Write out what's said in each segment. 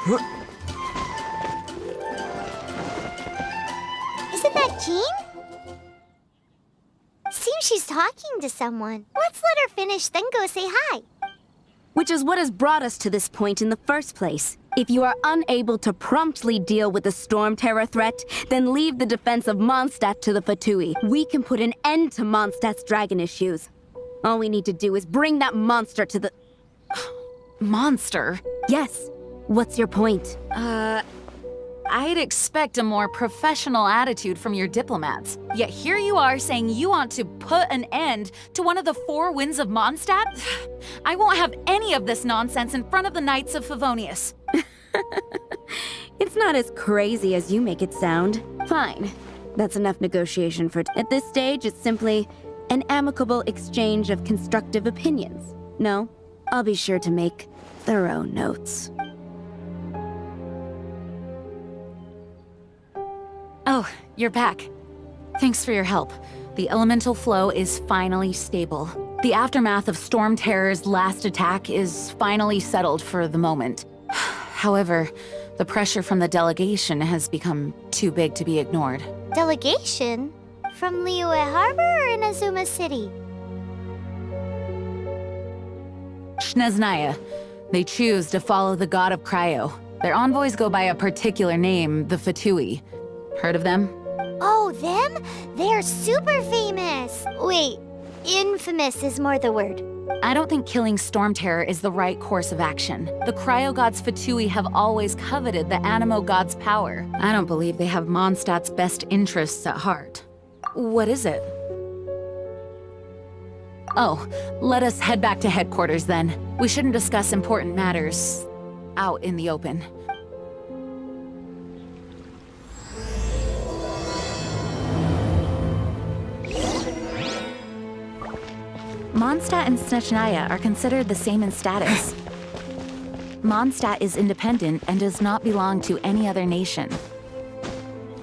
Isn't that Jean? Seems she's talking to someone. Let's let her finish, then go say hi. Which is what has brought us to this point in the first place. If you are unable to promptly deal with the storm terror threat, then leave the defense of Mondstadt to the Fatui. We can put an end to Mondstadt's dragon issues. All we need to do is bring that monster to the... Monster? Yes. What's your point? I'd expect a more professional attitude from your diplomats. Yet here you are saying you want to put an end to one of the four winds of Mondstadt? I won't have any of this nonsense in front of the Knights of Favonius. It's not as crazy as you make it sound. Fine. That's enough negotiation for... At this stage, it's simply an amicable exchange of constructive opinions. No? I'll be sure to make thorough notes. Oh, you're back. Thanks for your help. The elemental flow is finally stable. The aftermath of Storm Terror's last attack is finally settled for the moment. However, the pressure from the delegation has become too big to be ignored. Delegation? From Liyue Harbor or Inazuma City? Snezhnaya. They choose to follow the god of Cryo. Their envoys go by a particular name, the Fatui. Heard of them? Oh, them? They're super famous! Wait, infamous is more the word. I don't think killing Storm Terror is the right course of action. The Cryo gods Fatui have always coveted the Animo god's power. I don't believe they have Mondstadt's best interests at heart. What is it? Oh, let us head back to headquarters then. We shouldn't discuss important matters out in the open. Mondstadt and Snezhnaya are considered the same in status. Mondstadt is independent and does not belong to any other nation.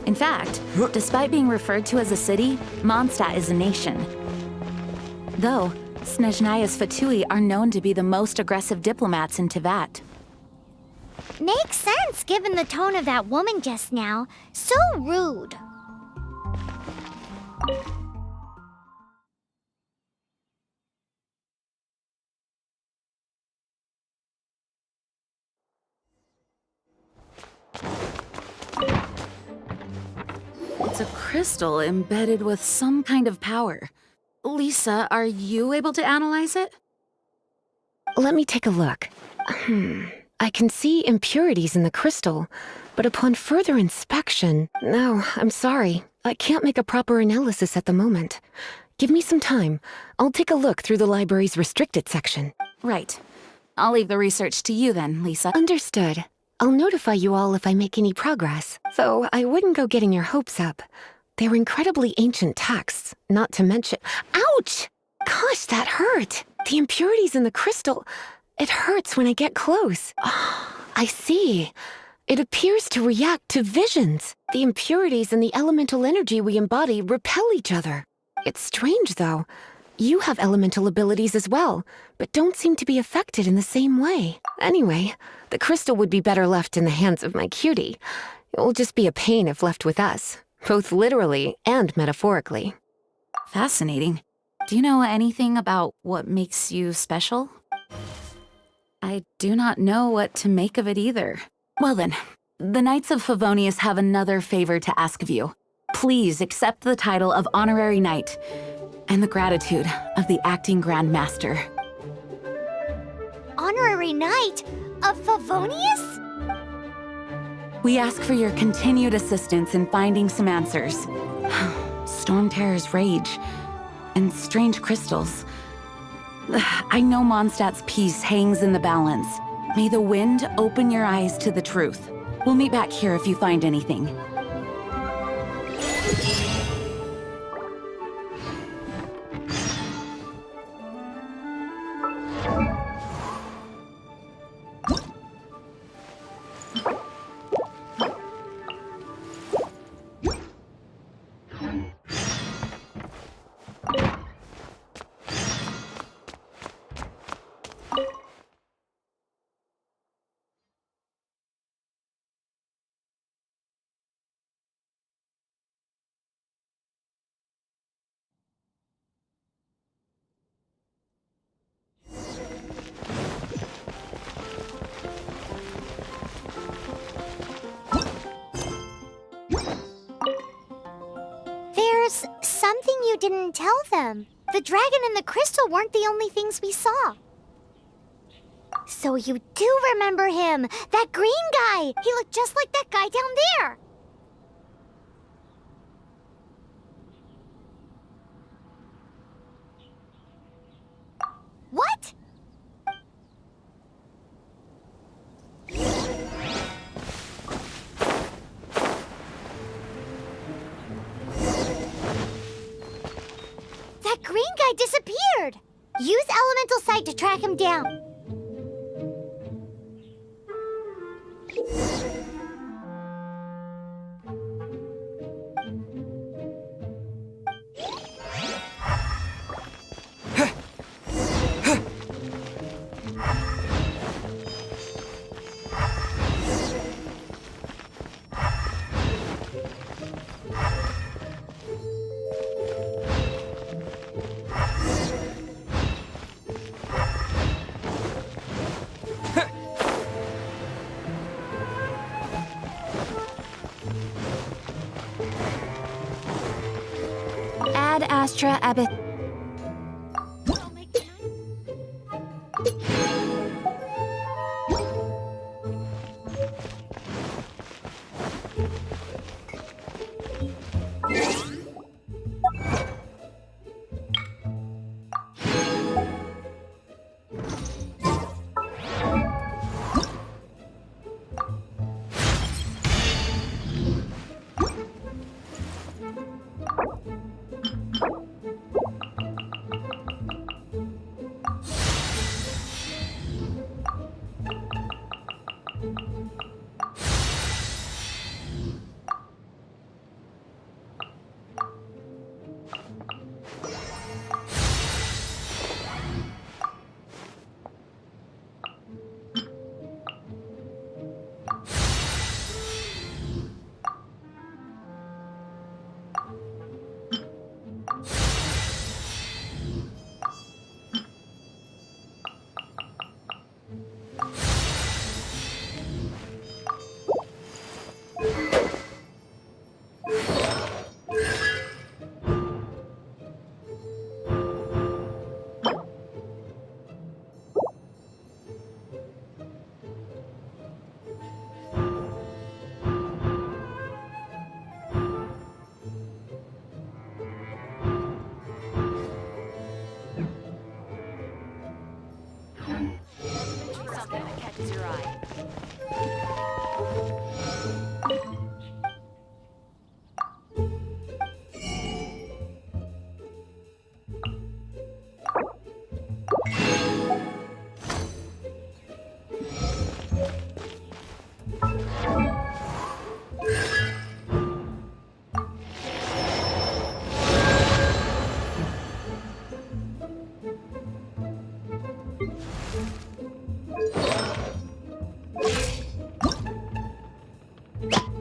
In fact, despite being referred to as a city, Mondstadt is a nation. Though, Snezhnaya's Fatui are known to be the most aggressive diplomats in Teyvat. Makes sense given the tone of that woman just now. So rude. It's a crystal embedded with some kind of power. Lisa, are you able to analyze it? Let me take a look. I can see impurities in the crystal, but upon further inspection... No, I'm sorry. I can't make a proper analysis at the moment. Give me some time. I'll take a look through the library's restricted section. Right. I'll leave the research to you then, Lisa. Understood. I'll notify you all if I make any progress. Though I wouldn't go getting your hopes up. They're incredibly ancient texts, not to mention... Ouch! Gosh, that hurt! The impurities in the crystal... It hurts when I get close. I see. It appears to react to visions. The impurities and the elemental energy we embody repel each other. It's strange, though. You have elemental abilities as well, but don't seem to be affected in the same way. Anyway, the crystal would be better left in the hands of my cutie. It will just be a pain if left with us, both literally and metaphorically. Fascinating. Do you know anything about what makes you special? I do not know what to make of it either. Well then, the Knights of Favonius have another favor to ask of you. Please accept the title of Honorary Knight and the gratitude of the Acting Grand Master. Honorary Knight of Favonius? We ask for your continued assistance in finding some answers. Storm Terror's rage and strange crystals. I know Mondstadt's peace hangs in the balance. May the wind open your eyes to the truth. We'll meet back here if you find anything. didn't tell them. The dragon and the crystal weren't the only things we saw. So you do remember him, that green guy. He looked just like that guy down there. What? That green guy disappeared. Use elemental sight to track him down. Ad Astra Abyss. Something that catches your eye.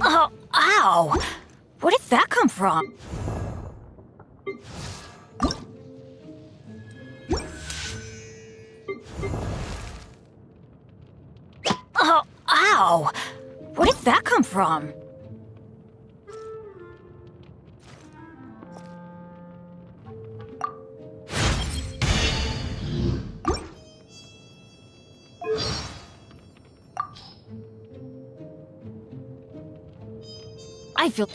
Oh, ow! Where did that come from? Oh, ow! Where did that come from? I feel...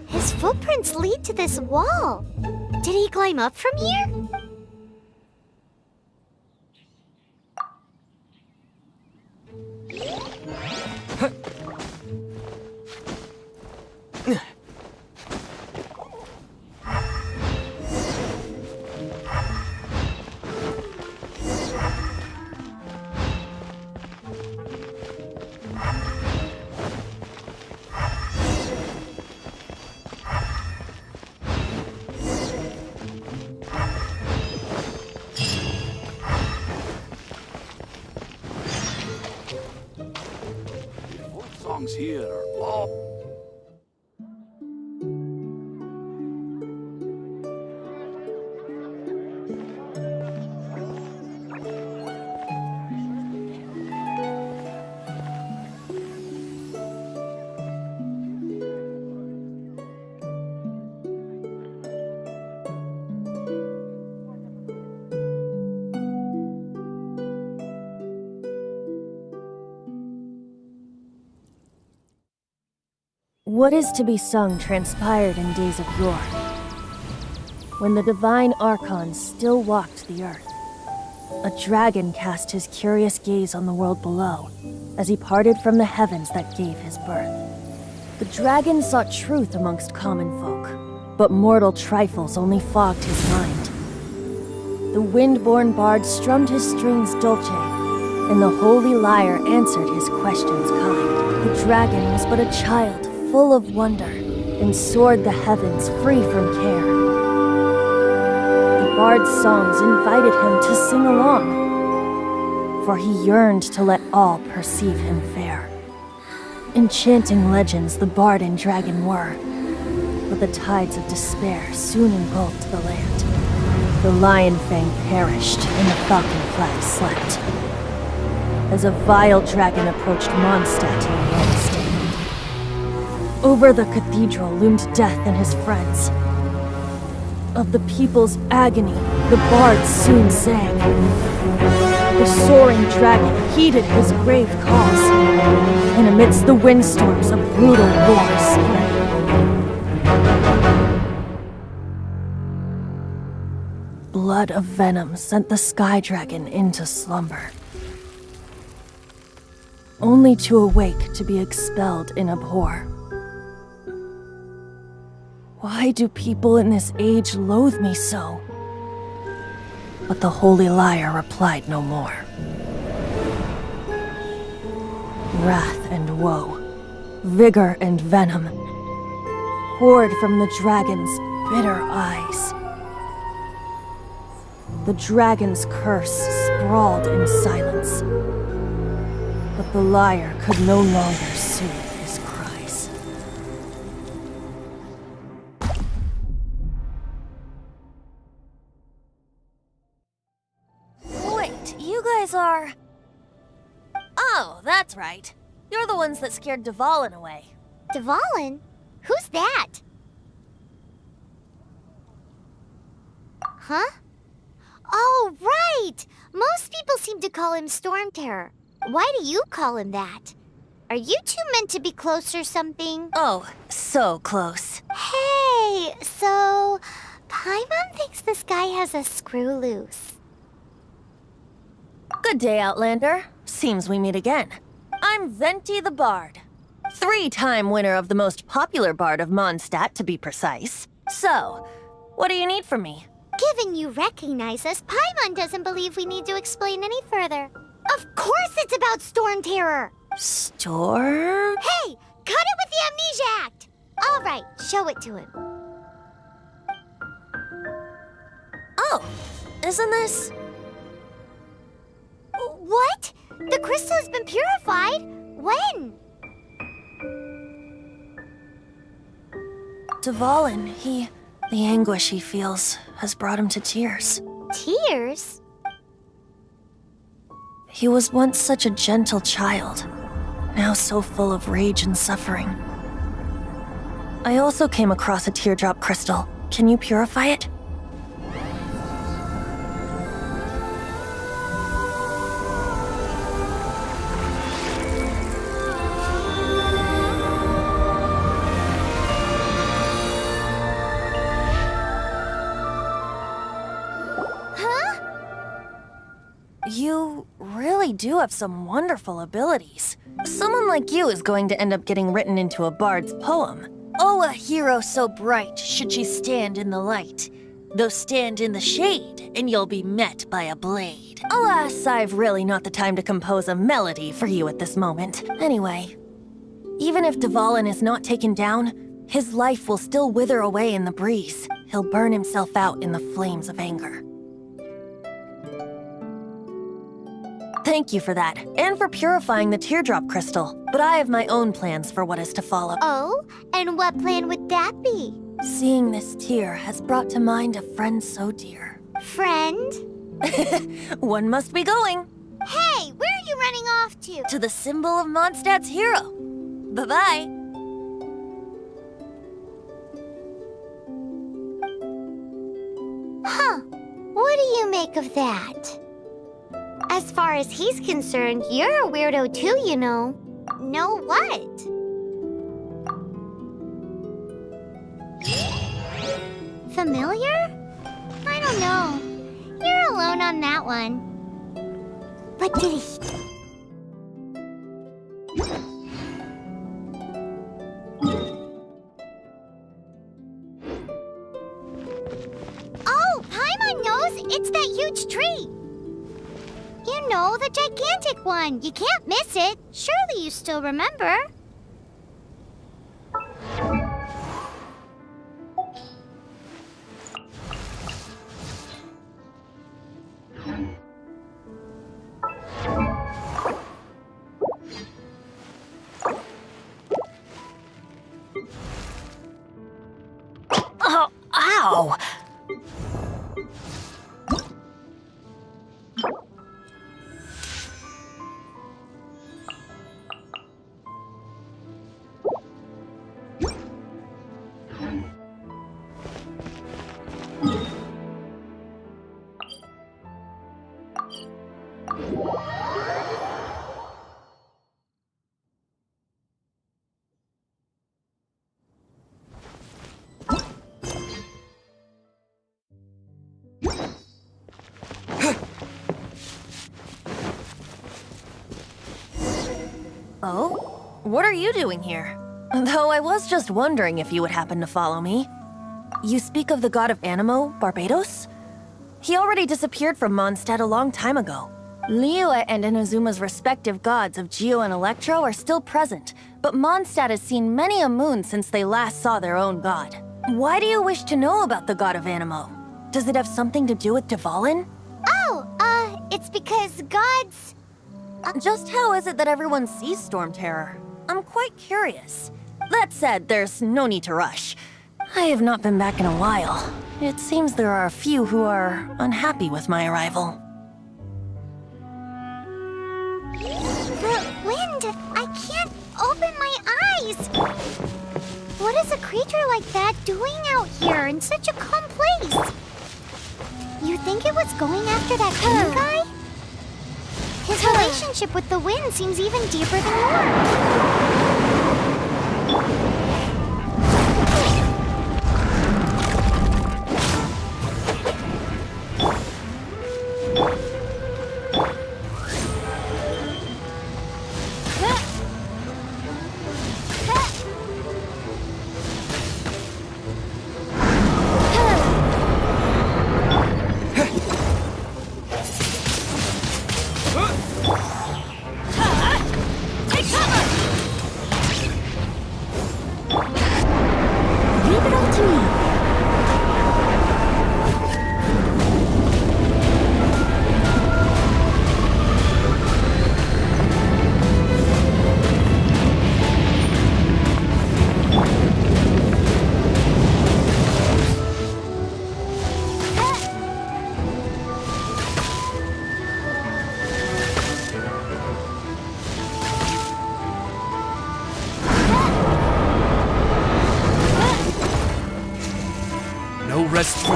His footprints lead to this wall. Did he climb up from here? Songs here are all... What is to be sung transpired in days of yore, when the divine archons still walked the earth. A dragon cast his curious gaze on the world below, as he parted from the heavens that gave his birth. The dragon sought truth amongst common folk, but mortal trifles only fogged his mind. The wind-born bard strummed his strings dolce, and the holy lyre answered his questions kind. The dragon was but a child, full of wonder, and soared the heavens free from care. The bard's songs invited him to sing along, for he yearned to let all perceive him fair. Enchanting legends the bard and dragon were, but the tides of despair soon engulfed the land. The lion fang perished, and the falcon flag slept, as a vile dragon approached Mondstadt in a lone stand. Over the cathedral loomed death and his friends. Of the people's agony, the bard soon sang. The soaring dragon heeded his grave calls, and amidst the windstorms a brutal war spread. Blood of venom sent the sky dragon into slumber, only to awake to be expelled in abhor. Why do people in this age loathe me so? But the holy lyre replied no more. Wrath and woe, vigor and venom, poured from the dragon's bitter eyes. The dragon's curse sprawled in silence, but the lyre could no longer soothe his cries. Wait, you guys are... Oh, that's right. You're the ones that scared Dvalin away. Dvalin? Who's that? Huh? Oh, right! Most people seem to call him Storm Terror. Why do you call him that? Are you two meant to be close or something? Oh, so close. Hey, so... Paimon thinks this guy has a screw loose. Good day, Outlander. Seems we meet again. I'm Venti the Bard. 3-time winner of the most popular bard of Mondstadt, to be precise. So, what do you need from me? Given you recognize us, Paimon doesn't believe we need to explain any further. Of course it's about Storm Terror! Storm? Hey! Cut it with the Amnesia Act! All right, show it to him. Oh, isn't this... What? The crystal has been purified? When? Dvalin, the anguish he feels has brought him to tears. Tears? He was once such a gentle child, now so full of rage and suffering. I also came across a teardrop crystal. Can you purify it? You really do have some wonderful abilities. Someone like you is going to end up getting written into a bard's poem. Oh, a hero so bright should she stand in the light. Though stand in the shade, and you'll be met by a blade. Alas, I've really not the time to compose a melody for you at this moment. Anyway, even if Dvalin is not taken down, his life will still wither away in the breeze. He'll burn himself out in the flames of anger. Thank you for that, and for purifying the teardrop crystal. But I have my own plans for what is to follow. Oh? And what plan would that be? Seeing this tear has brought to mind a friend so dear. Friend? One must be going. Hey, where are you running off to? To the symbol of Mondstadt's hero. Bye-bye. Huh. What do you make of that? As far as he's concerned, you're a weirdo too, you know. Know what? Familiar? I don't know. You're alone on that one. But did he... Oh, Paimon knows! It's that huge tree! You know, the gigantic one. You can't miss it. Surely you still remember. Oh, ow! Oh? What are you doing here? Though I was just wondering if you would happen to follow me. You speak of the god of Animo, Barbados? He already disappeared from Mondstadt a long time ago. Liyue and Inazuma's respective gods of Geo and Electro are still present, but Mondstadt has seen many a moon since they last saw their own god. Why do you wish to know about the god of Animo? Does it have something to do with Dvalin? Oh, it's because gods... Just how is it that everyone sees Storm Terror? I'm quite curious. That said, there's no need to rush. I have not been back in a while. It seems there are a few who are unhappy with my arrival. The wind! I can't open my eyes! What is a creature like that doing out here in such a calm place? You think it was going after that green guy? His relationship with the wind seems even deeper than yours. No rest for...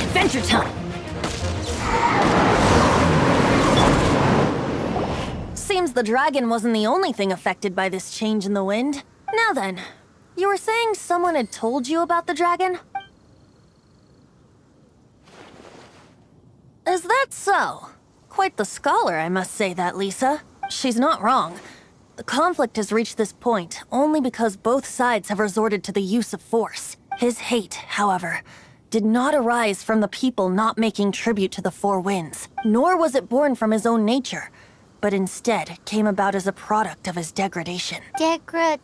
Adventure time! Seems the dragon wasn't the only thing affected by this change in the wind. Now then, you were saying someone had told you about the dragon? Is that so? Quite the scholar, I must say that, Lisa. She's not wrong. The conflict has reached this point only because both sides have resorted to the use of force. His hate, however, did not arise from the people not making tribute to the Four Winds, nor was it born from his own nature, but instead came about as a product of his degradation. Degradation?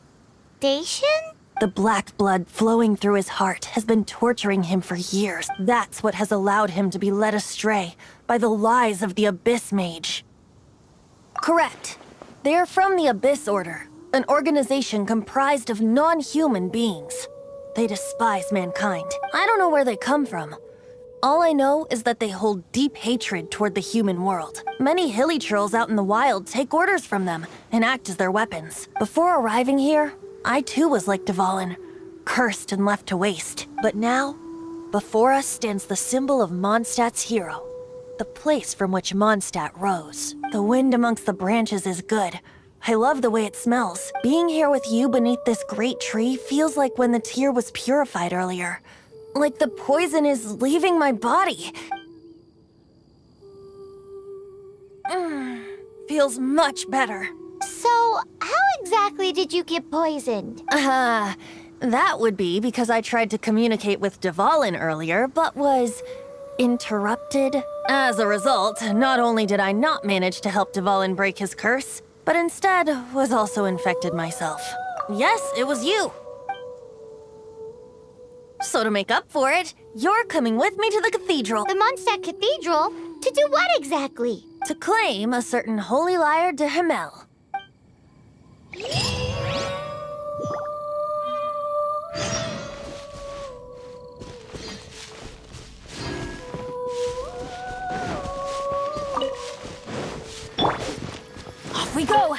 The black blood flowing through his heart has been torturing him for years. That's what has allowed him to be led astray by the lies of the Abyss Mage. Correct. They are from the Abyss Order, an organization comprised of non-human beings. They despise mankind. I don't know where they come from. All I know is that they hold deep hatred toward the human world. Many hilly trolls out in the wild take orders from them and act as their weapons. Before arriving here, I too was like Dvalin, cursed and left to waste. But now, before us stands the symbol of Mondstadt's hero, the place from which Mondstadt rose. The wind amongst the branches is good. I love the way it smells. Being here with you beneath this great tree feels like when the tear was purified earlier. Like the poison is leaving my body. Feels much better. So, how exactly did you get poisoned? That would be because I tried to communicate with Dvalin earlier, but was interrupted. As a result, not only did I not manage to help Dvalin break his curse, but instead was also infected myself. Yes, it was you. So to make up for it, you're coming with me to the cathedral. The Mondstadt Cathedral? To do what exactly? To claim a certain holy lyre de Himmel. Off we go!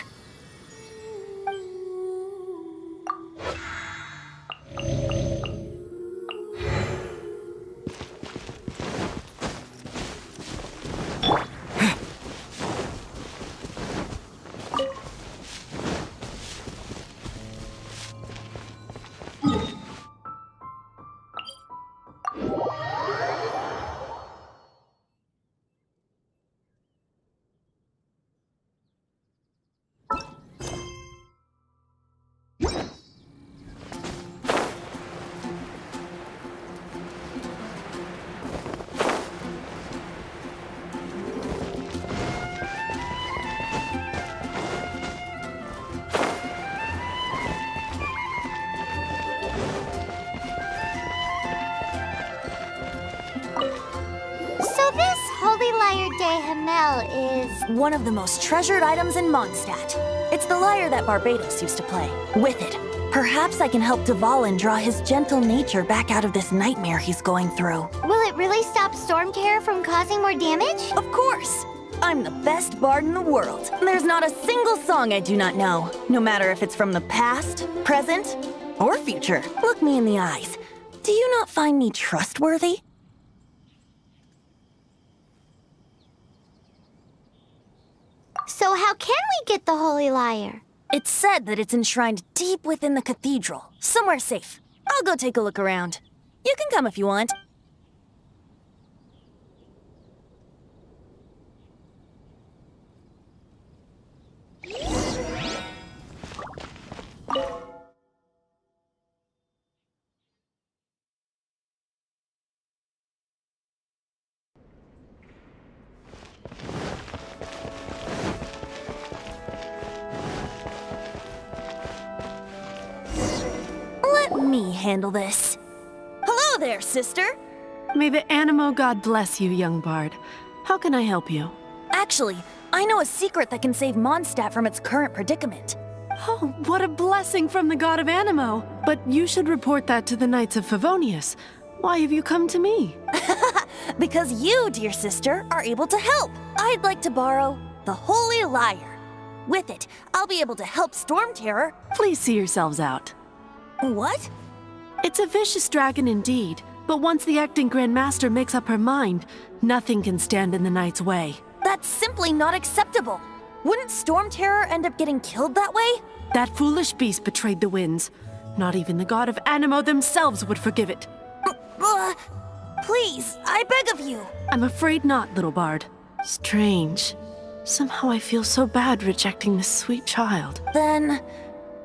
So this holy lyre de Himmel is... One of the most treasured items in Mondstadt. It's the lyre that Barbados used to play. With it, perhaps I can help Dvalin draw his gentle nature back out of this nightmare he's going through. Will it really stop Storm Terror from causing more damage? Of course! I'm the best bard in the world. There's not a single song I do not know, no matter if it's from the past, present, or future. Look me in the eyes. Do you not find me trustworthy? So how can we get the holy lyre? It's said that it's enshrined deep within the cathedral, somewhere safe. I'll go take a look around. You can come if you want. Let me handle this. Hello there, sister! May the Animo God bless you, young bard. How can I help you? Actually, I know a secret that can save Mondstadt from its current predicament. Oh, what a blessing from the god of Animo! But you should report that to the Knights of Favonius. Why have you come to me? Because you, dear sister, are able to help. I'd like to borrow the Holy Lyre. With it, I'll be able to help Storm Terror. Please see yourselves out. What? It's a vicious dragon indeed, but once the acting Grand Master makes up her mind, nothing can stand in the Knight's way. That's simply not acceptable. Wouldn't Storm Terror end up getting killed that way? That foolish beast betrayed the winds. Not even the god of Animo themselves would forgive it. Please, I beg of you. I'm afraid not, little bard. Strange. Somehow I feel so bad rejecting this sweet child. Then,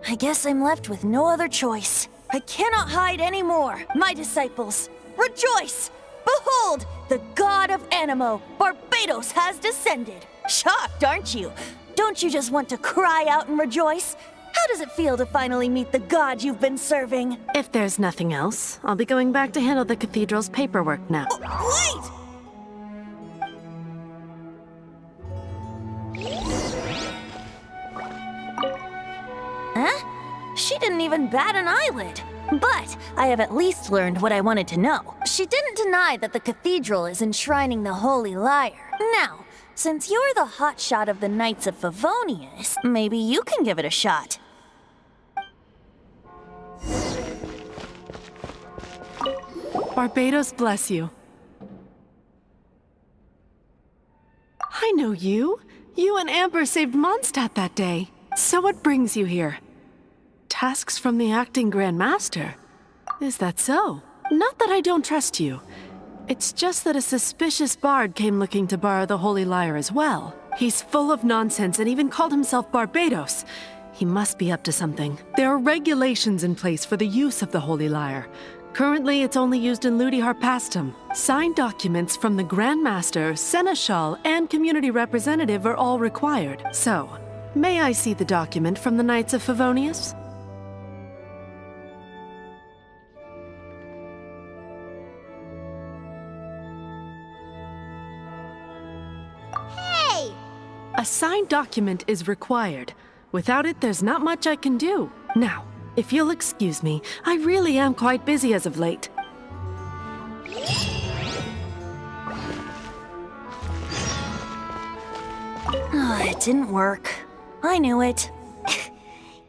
I guess I'm left with no other choice. I cannot hide anymore. My disciples, rejoice! Behold, the god of Animo, Barbados, has descended. Shocked, aren't you? Don't you just want to cry out and rejoice? How does it feel to finally meet the god you've been serving? If there's nothing else, I'll be going back to handle the cathedral's paperwork now. Wait! Huh? She didn't even bat an eyelid. But I have at least learned what I wanted to know. She didn't deny that the cathedral is enshrining the Holy Lyre. Now, since you're the hotshot of the Knights of Favonius, maybe you can give it a shot. Barbados bless you. I know you. You and Amber saved Mondstadt that day. So what brings you here? Tasks from the acting Grand Master? Is that so? Not that I don't trust you. It's just that a suspicious bard came looking to borrow the Holy Lyre as well. He's full of nonsense and even called himself Barbados. He must be up to something. There are regulations in place for the use of the Holy Lyre. Currently, it's only used in Ludi Harpastum. Signed documents from the Grand Master, Seneschal, and Community Representative are all required. So, may I see the document from the Knights of Favonius? Hey! A signed document is required. Without it, there's not much I can do. Now, if you'll excuse me, I really am quite busy as of late. It didn't work. I knew it.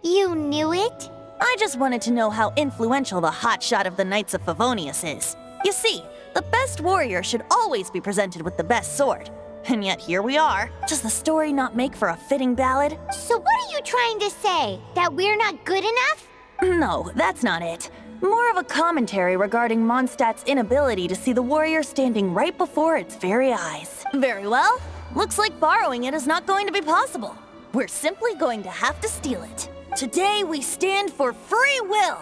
You knew it? I just wanted to know how influential the hotshot of the Knights of Favonius is. You see, the best warrior should always be presented with the best sword. And yet here we are. Does the story not make for a fitting ballad? So what are you trying to say? That we're not good enough? No, that's not it. More of a commentary regarding Mondstadt's inability to see the warrior standing right before its very eyes. Very well. Looks like borrowing it is not going to be possible. We're simply going to have to steal it. Today we stand for free will.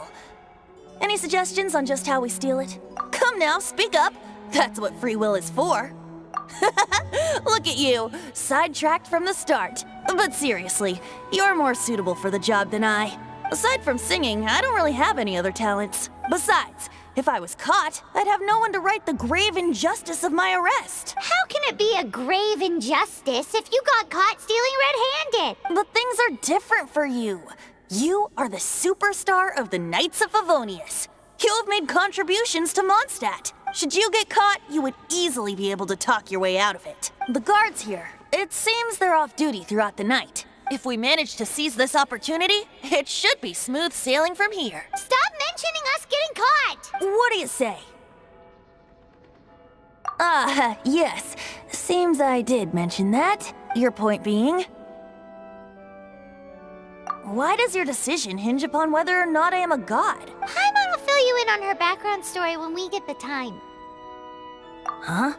Any suggestions on just how we steal it? Come now, speak up. That's what free will is for. Look at you, sidetracked from the start. But seriously, you're more suitable for the job than I. Aside from singing, I don't really have any other talents. Besides, if I was caught, I'd have no one to right the grave injustice of my arrest. How can it be a grave injustice if you got caught stealing red-handed? But things are different for you. You are the superstar of the Knights of Favonius. You have made contributions to Mondstadt. Should you get caught, you would easily be able to talk your way out of it. The guards here, it seems they're off duty throughout the night. If we manage to seize this opportunity, it should be smooth sailing from here. Stop mentioning us getting caught! What do you say? Yes. Seems I did mention that. Your point being? Why does your decision hinge upon whether or not I am a god? Paimon will fill you in on her background story when we get the time. Huh?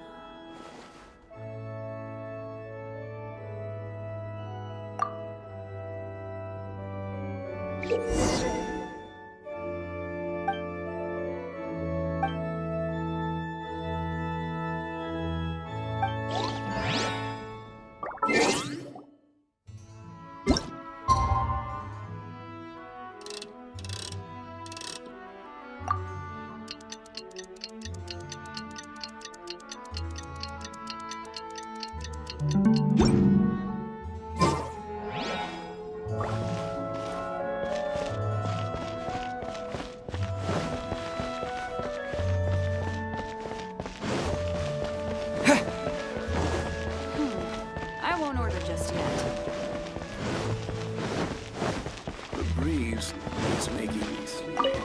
I won't order just yet. The breeze is making me sleepy.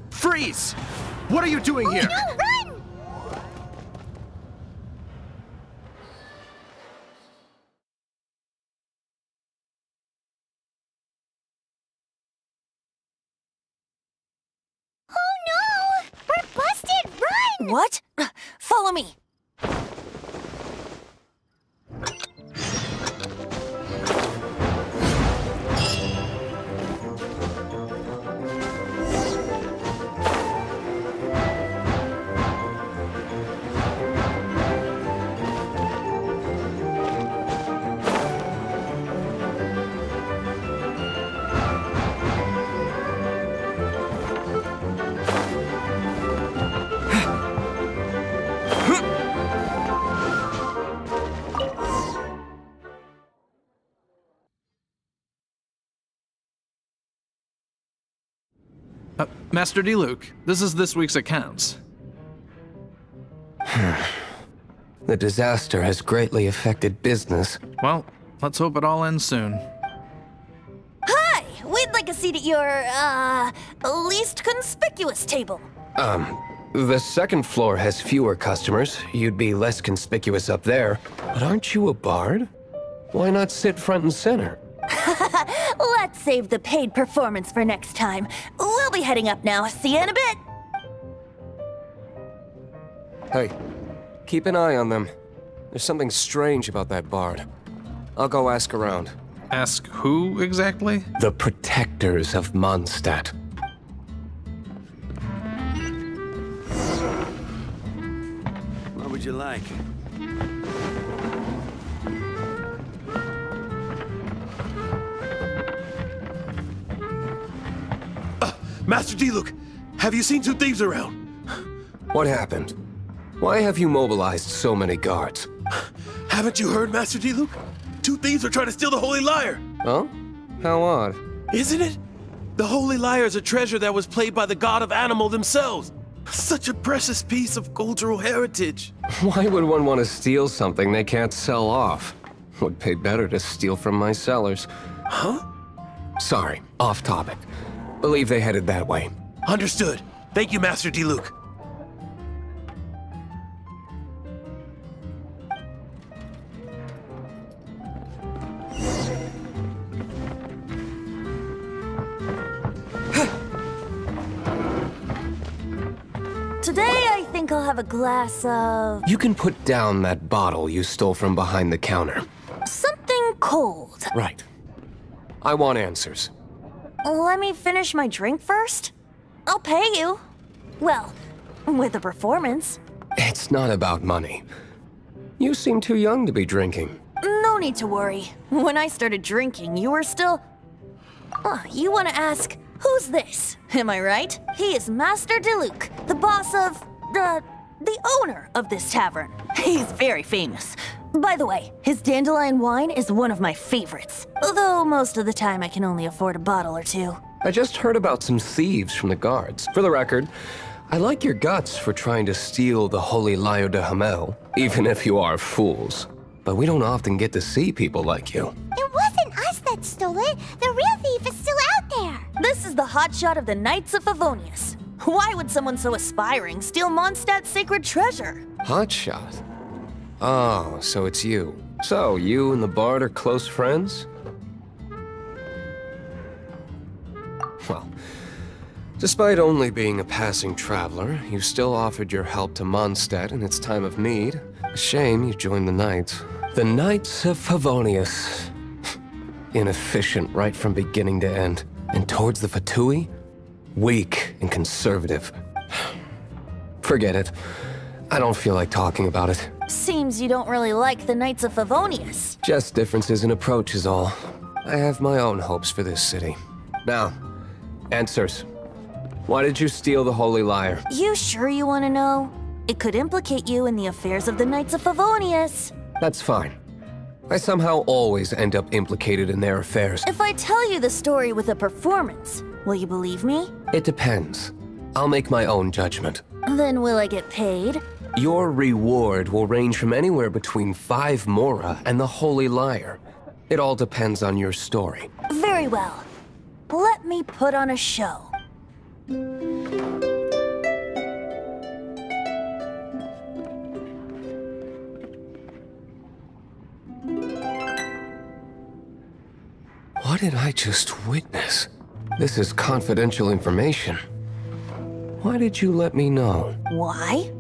Freeze! What are you doing here? No, run! Oh no! We're busted! Run! What? Follow me. Master D-Luke, this is this week's accounts. The disaster has greatly affected business. Well, let's hope it all ends soon. Hi! We'd like a seat at your, least conspicuous table. The second floor has fewer customers. You'd be less conspicuous up there. But aren't you a bard? Why not sit front and center? Let's save the paid performance for next time. We'll be heading up now. See you in a bit. Hey, keep an eye on them. There's something strange about that bard. I'll go ask around. Ask who exactly? The protectors of Mondstadt. What would you like? Master D-Luke, have you seen two thieves around? What happened? Why have you mobilized so many guards? Haven't you heard, Master D-Luke? Two thieves are trying to steal the Holy Lyre. Huh? How odd. Isn't it? The Holy Lyre is a treasure that was played by the god of animal themselves. Such a precious piece of cultural heritage. Why would one want to steal something they can't sell off? Would pay better to steal from my sellers. Huh? Sorry, off topic. Believe they headed that way. Understood. Thank you, Master D-Luke. Today, I think I'll have a glass of You can put down that bottle you stole from behind the counter. something cold. Right. I want answers. Let me finish my drink first. I'll pay you. Well, with a performance. It's not about money. You seem too young to be drinking. No need to worry. When I started drinking, you were still... you want to ask, who's this? Am I right? He is Master D-Luke, the boss of... the owner of this tavern. He's very famous. By the way, his dandelion wine is one of my favorites. Although most of the time I can only afford a bottle or two. I just heard about some thieves from the guards. For the record, I like your guts for trying to steal the Holy Lyre de Hamel, even if you are fools. But we don't often get to see people like you. It wasn't us that stole it. The real thief is still out there. This is the hotshot of the Knights of Favonius. Why would someone so aspiring steal Mondstadt's sacred treasure? Hotshot. Oh, so it's you. So, you and the bard are close friends? Well, despite only being a passing traveler, you still offered your help to Mondstadt in its time of need. A shame you joined the Knights. The Knights of Favonius. Inefficient right from beginning to end. And towards the Fatui? Weak and conservative. Forget it. I don't feel like talking about it. Seems you don't really like the Knights of Favonius. Just differences in approach is all. I have my own hopes for this city. Now, answers. Why did you steal the Holy Lyre? You sure you want to know? It could implicate you in the affairs of the Knights of Favonius. That's fine. I somehow always end up implicated in their affairs. If I tell you the story with a performance, will you believe me? It depends. I'll make my own judgment. Then will I get paid? Your reward will range from anywhere between 5 mora and the Holy Lyre. It all depends on your story. Very well. Let me put on a show. What did I just witness? This is confidential information. Why did you let me know? Why?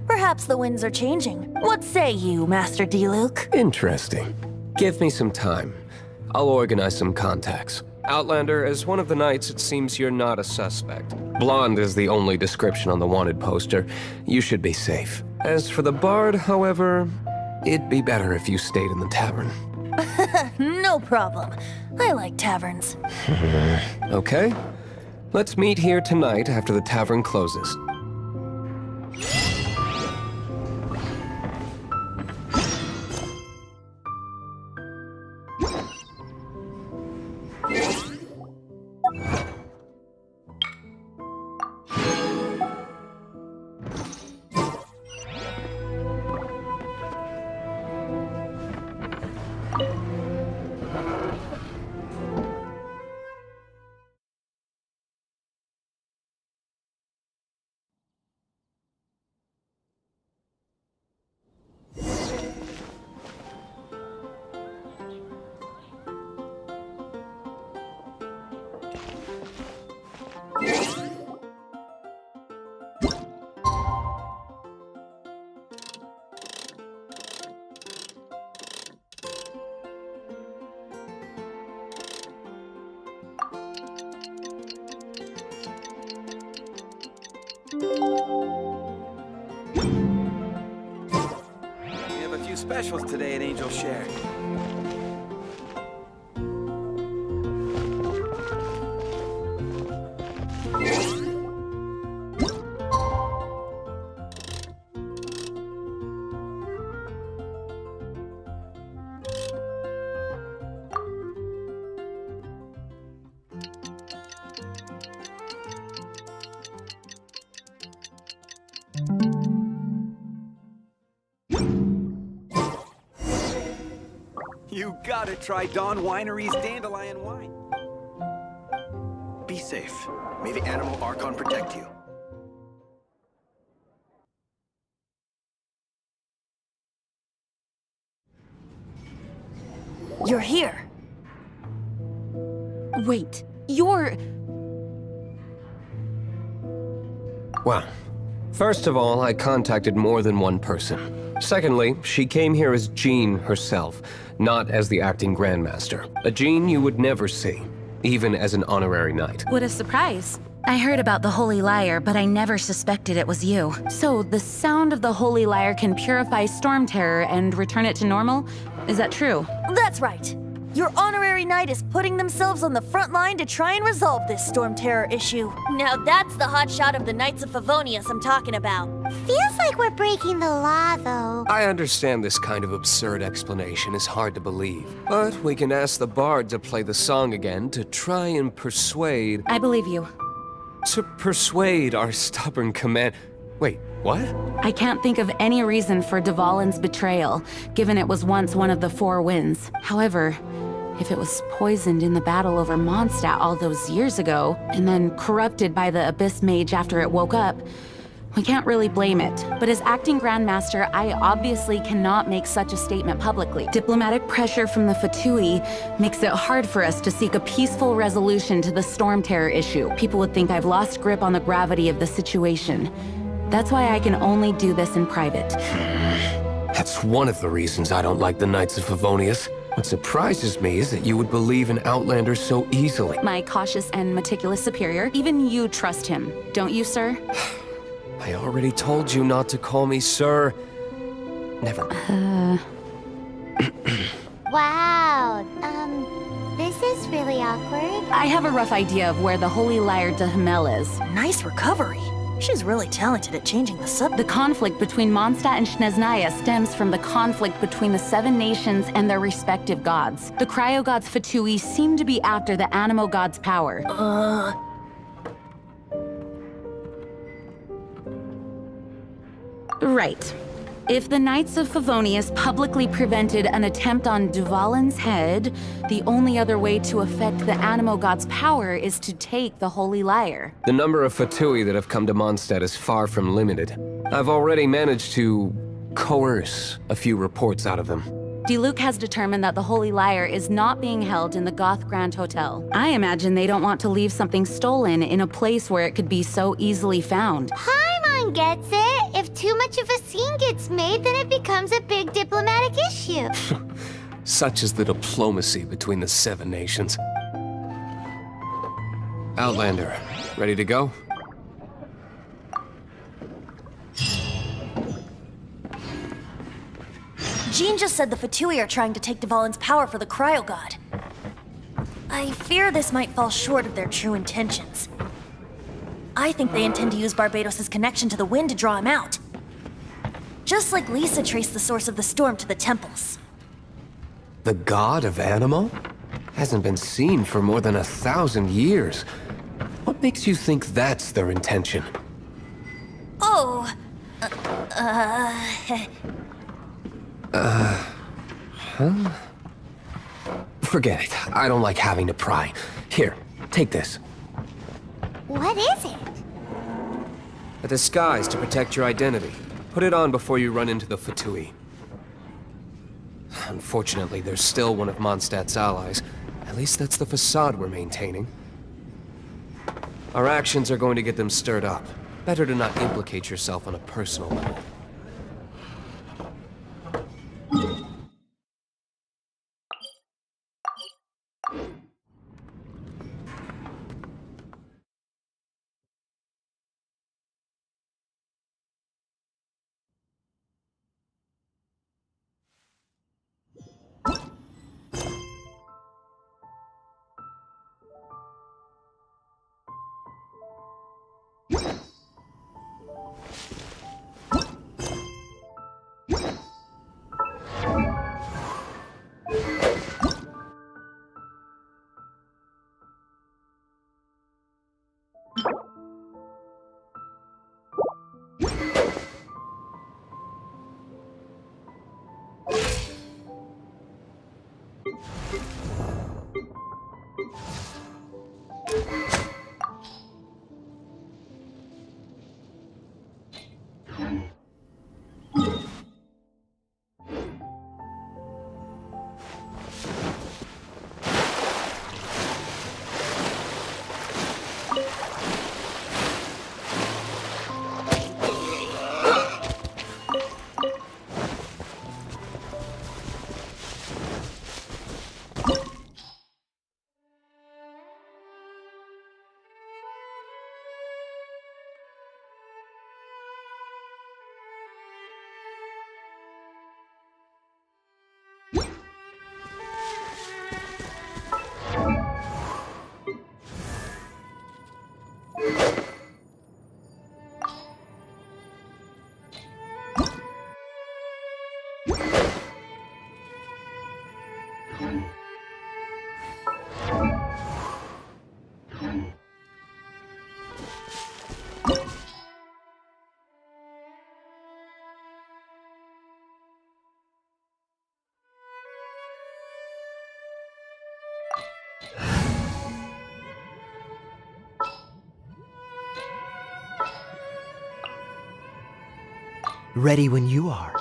Perhaps the winds are changing. What say you, Master D-Luke? Interesting. Give me some time. I'll organize some contacts. Outlander, as one of the knights, it seems you're not a suspect. Blonde is the only description on the wanted poster. You should be safe. As for the bard, however, it'd be better if you stayed in the tavern. No problem. I like taverns. Okay. Let's meet here tonight after the tavern closes. We have a few specials today at Angel Share. You gotta try Dawn Winery's Dandelion Wine. Be safe. May the Animal Archon protect you. You're here. Wait, you're... Well, first of all, I contacted more than one person. Secondly, she came here as Jean herself, not as the acting Grandmaster. A Jean you would never see, even as an honorary knight. What a surprise. I heard about the Holy Lyre, but I never suspected it was you. So, the sound of the Holy Lyre can purify Storm Terror and return it to normal? Is that true? That's right. Your honorary knight is putting themselves on the front line to try and resolve this Storm Terror issue. Now that's the hotshot of the Knights of Favonius I'm talking about. Feels like we're breaking the law, though. I understand this kind of absurd explanation is hard to believe, but we can ask the bard to play the song again to try and persuade... I believe you. To persuade our stubborn command... Wait, what? I can't think of any reason for Dvalin's betrayal, given it was once one of the Four Winds. However, if it was poisoned in the battle over Mondstadt all those years ago, and then corrupted by the Abyss Mage after it woke up, we can't really blame it. But as acting Grandmaster, I obviously cannot make such a statement publicly. Diplomatic pressure from the Fatui makes it hard for us to seek a peaceful resolution to the Storm Terror issue. People would think I've lost grip on the gravity of the situation. That's why I can only do this in private. That's one of the reasons I don't like the Knights of Favonius. What surprises me is that you would believe in Outlander so easily. My cautious and meticulous superior, even you trust him, don't you, sir? I already told you not to call me sir. Never mind. Wow, this is really awkward. I have a rough idea of where the Holy Lyre de Himmel is. Nice recovery. She's really talented at changing the subject. The conflict between Mondstadt and Snezhnaya stems from the conflict between the Seven Nations and their respective gods. The cryo-gods Fatui seem to be after the Animo god's power. Right. If the Knights of Favonius publicly prevented an attempt on Dvalin's head, the only other way to affect the Animo God's power is to take the Holy Lyre. The number of Fatui that have come to Mondstadt is far from limited. I've already managed to coerce a few reports out of them. Diluc has determined that the Holy Lyre is not being held in the Goth Grand Hotel. I imagine they don't want to leave something stolen in a place where it could be so easily found. Paimon gets it. If too much of a scene gets made, then it becomes a big diplomatic issue. Such is the diplomacy between the 7 nations. Outlander, ready to go? Jean just said the Fatui are trying to take Dvalin's power for the Cryo God. I fear this might fall short of their true intentions. I think they intend to use Barbados' connection to the wind to draw him out. Just like Lisa traced the source of the storm to the temples. The god of Animo? Hasn't been seen for more than 1,000 years. What makes you think that's their intention? Oh, Forget it. I don't like having to pry. Here, take this. What is it? A disguise to protect your identity. Put it on before you run into the Fatui. Unfortunately, there's still one of Mondstadt's allies. At least that's the facade we're maintaining. Our actions are going to get them stirred up. Better to not implicate yourself on a personal level. Ready when you are.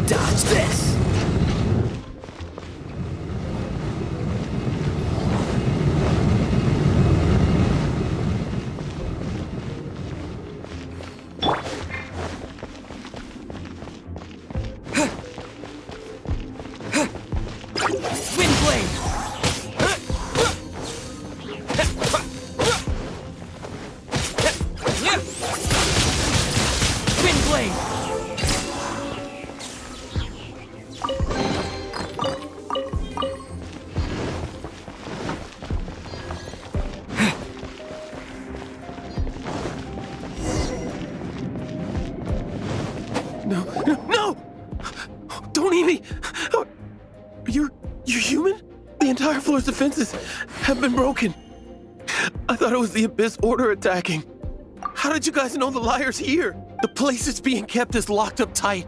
Dodge this! No! No! Don't eat me! You're human? The entire floor's defenses have been broken. I thought it was the Abyss Order attacking. How did you guys know the liar's here? The place it's being kept is locked up tight.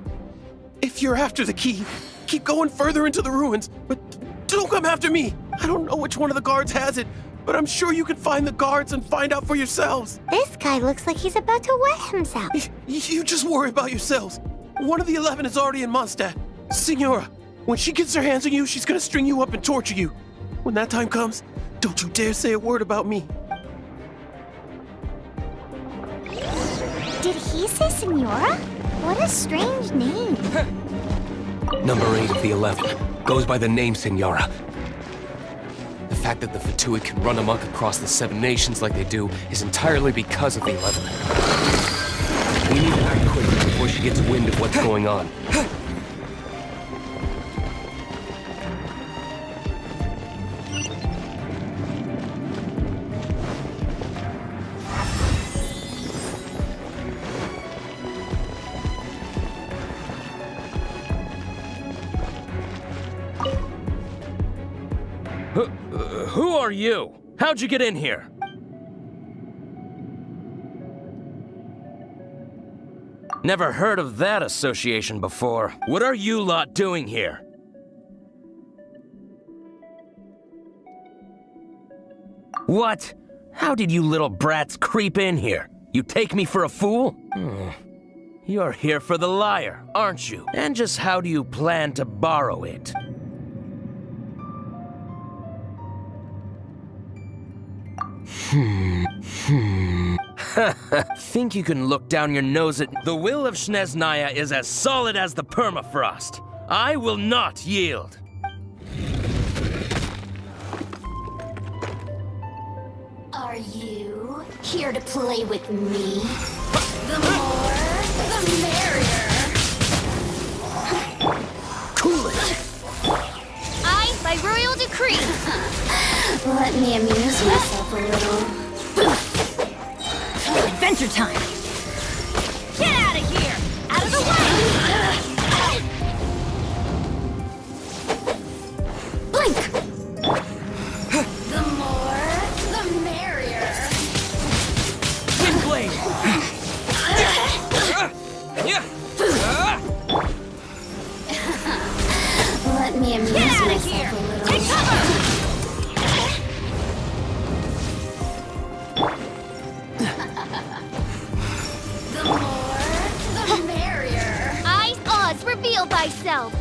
If you're after the key, keep going further into the ruins, but don't come after me. I don't know which one of the guards has it, but I'm sure you can find the guards and find out for yourselves. This guy looks like he's about to wet himself. You just worry about yourselves. One of the 11 is already in Mondstadt. Signora, when she gets her hands on you, she's gonna string you up and torture you. When that time comes, don't you dare say a word about me. Did he say Senora? What a strange name. Number 8 of the 11 goes by the name Senora. The fact that the Fatui can run amok across the 7 nations like they do is entirely because of the 11. We need to act quickly before she gets wind of what's going on. Who are you? How'd you get in here? Never heard of that association before. What are you lot doing here? What? How did you little brats creep in here? You take me for a fool? You're here for the lyre, aren't you? And just how do you plan to borrow it? Think you can look down your nose at... The will of Snezhnaya is as solid as the permafrost. I will not yield. Are you here to play with me? The more, the merrier. Cool it. I, by royal decree. Let me amuse myself a little. Adventure time! Get out of here! Out of the way! Blink! The more, the merrier. Twin blade. Let me amuse myself a little. Take cover! The more, the merrier. Eyes Oz, reveal thyself.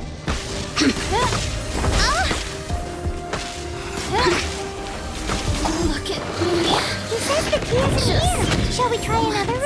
Look at me. He says the key isn't here. Shall we try another room?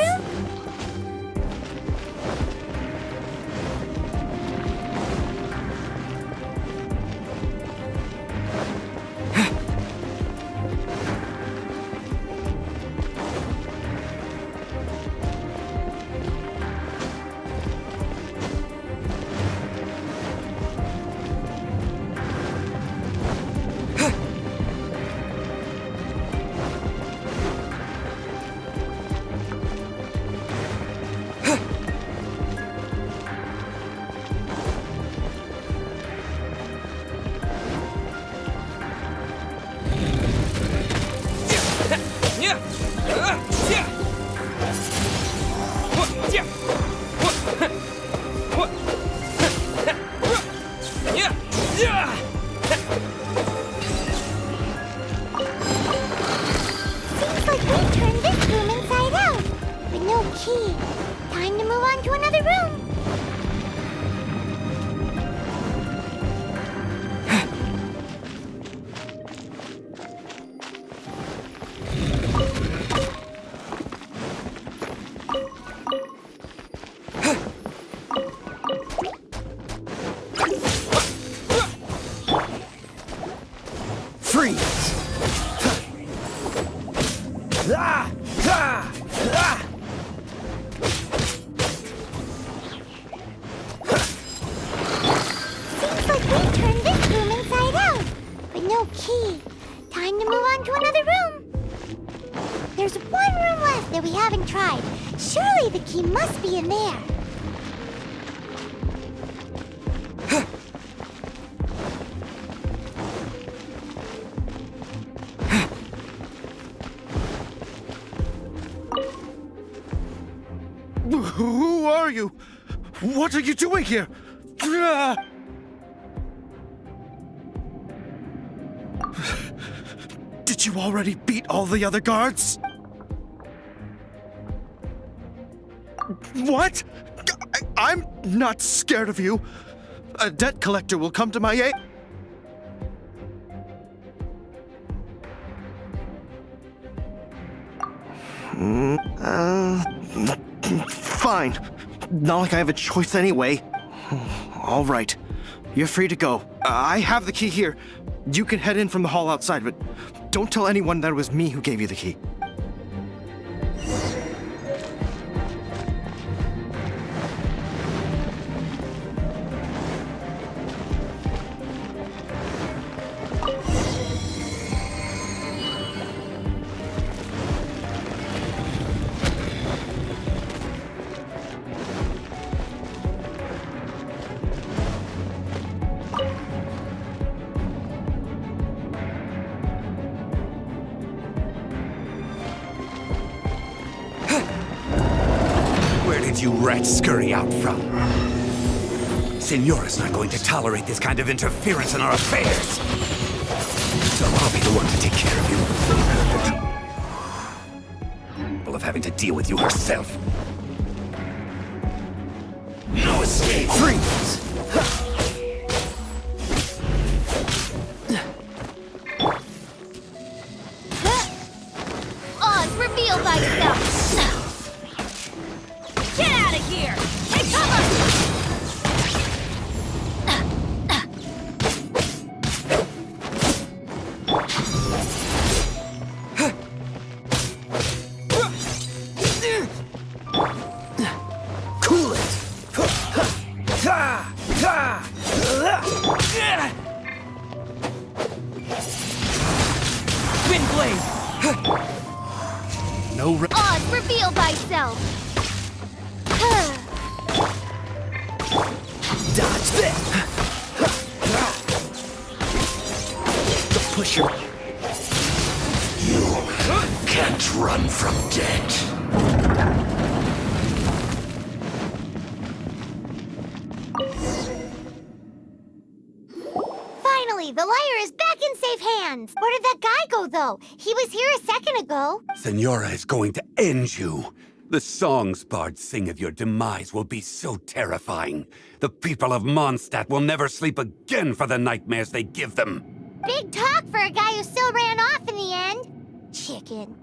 Seems like we turned this room inside out. But no key. Time to move on to another room. Freeze! Seems like we turned this room inside out. But no key. Time to move on to another room. There's one room left that we haven't tried. Surely the key must be in there. Who are you? What are you doing here? Did you already beat all the other guards? What? I'm not scared of you. A debt collector will come to my aid. Fine. Not like I have a choice anyway. All right. You're free to go. I have the key here. You can head in from the hall outside, but don't tell anyone that it was me who gave you the key. Where did you rats scurry out from? Senora's not going to tolerate this kind of interference in our affairs. So I'll be the one to take care of you. Full of having to deal with you herself. No escape! Freeze! Oz, reveal thyself! Get out of here! Take cover! Cool it! Wind blade! No Oz, reveal thyself! Dodge this! the pusher. You can't run from death. Finally, the liar is back in safe hands! Where did that guy go, though? He was here a second ago. Senora is going to end you. The songs bards sing of your demise will be so terrifying. The people of Mondstadt will never sleep again for the nightmares they give them. Big talk for a guy who still ran off in the end. Chicken.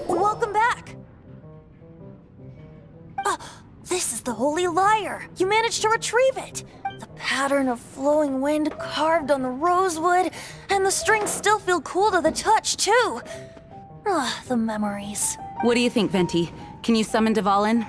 Welcome back! This is the Holy Lyre! You managed to retrieve it! The pattern of flowing wind carved on the rosewood, and the strings still feel cool to the touch, too! The memories. What do you think, Venti? Can you summon Dvalin?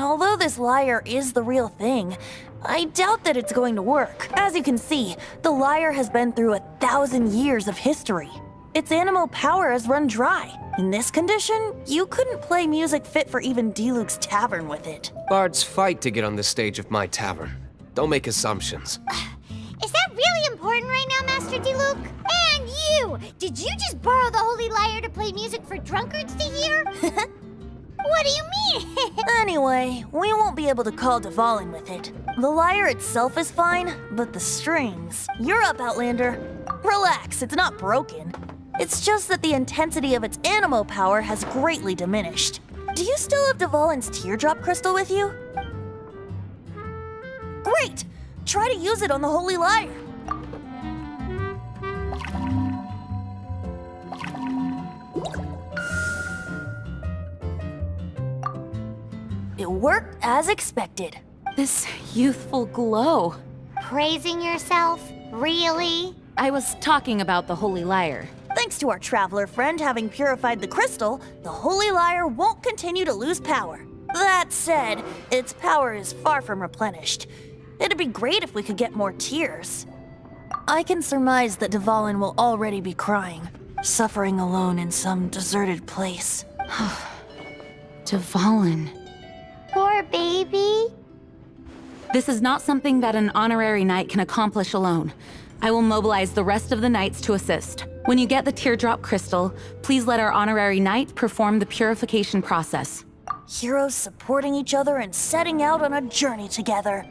Although this lyre is the real thing, I doubt that it's going to work. As you can see, the lyre has been through 1,000 years of history. Its animal power has run dry. In this condition, you couldn't play music fit for even D-Luke's tavern with it. Bards fight to get on the stage of my tavern. Don't make assumptions. Is that really important right now, Master D-Luke? And you! Did you just borrow the Holy Lyre to play music for drunkards to hear? What do you mean? Anyway, we won't be able to call Dvalin with it. The lyre itself is fine, but the strings... You're up, Outlander. Relax, it's not broken. It's just that the intensity of its animo power has greatly diminished. Do you still have Dvalin's teardrop crystal with you? Great! Try to use it on the holy lyre. It worked as expected. This youthful glow. Praising yourself? Really? I was talking about the holy lyre. Thanks to our traveler friend having purified the crystal, the holy lyre won't continue to lose power. That said, its power is far from replenished. It'd be great if we could get more tears. I can surmise that Dvalin will already be crying, suffering alone in some deserted place. Dvalin. Poor baby. This is not something that an honorary knight can accomplish alone. I will mobilize the rest of the knights to assist. When you get the teardrop crystal, please let our honorary knight perform the purification process. Heroes supporting each other and setting out on a journey together.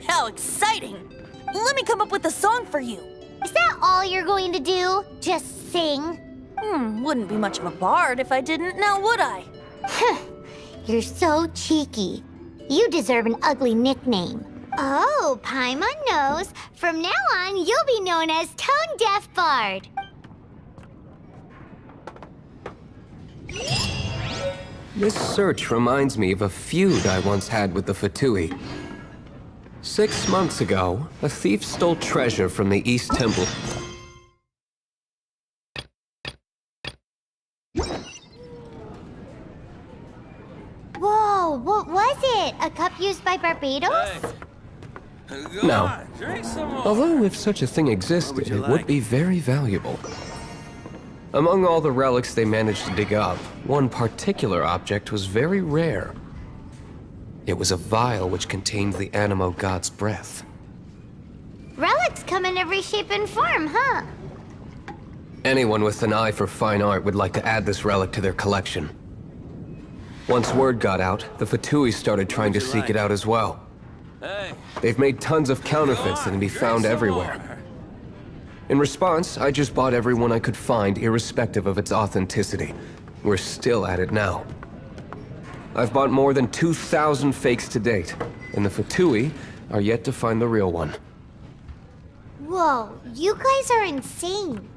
How exciting! Let me come up with a song for you. Is that all you're going to do? Just sing? Wouldn't be much of a bard if I didn't, now would I? You're so cheeky. You deserve an ugly nickname. Oh, Paimon knows. From now on, you'll be known as Tone Deaf Bard. This search reminds me of a feud I once had with the Fatui. 6 months ago, a thief stole treasure from the East Temple. Whoa, what was it? A cup used by Barbados? No. Although if such a thing existed, it would be very valuable. Among all the relics they managed to dig up, one particular object was very rare. It was a vial which contained the Animo god's breath. Relics come in every shape and form, huh? Anyone with an eye for fine art would like to add this relic to their collection. Once word got out, the Fatui started trying to seek it out as well. They've made tons of counterfeits that can be found everywhere. In response, I just bought every one I could find, irrespective of its authenticity. We're still at it now. I've bought more than 2,000 fakes to date, and the Fatui are yet to find the real one. Whoa, you guys are insane.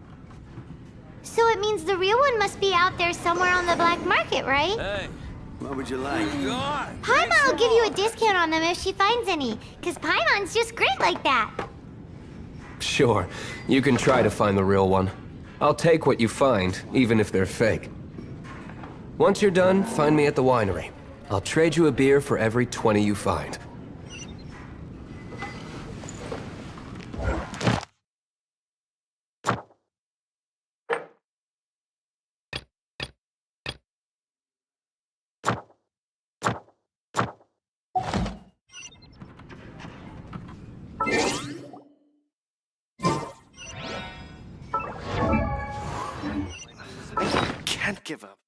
So it means the real one must be out there somewhere on the black market, right? Hey, what would you like? Paimon will give you a discount on them if she finds any, because Paimon's just great like that. Sure, you can try to find the real one. I'll take what you find, even if they're fake. Once you're done, find me at the winery. I'll trade you a beer for every 20 you find. Can't give up.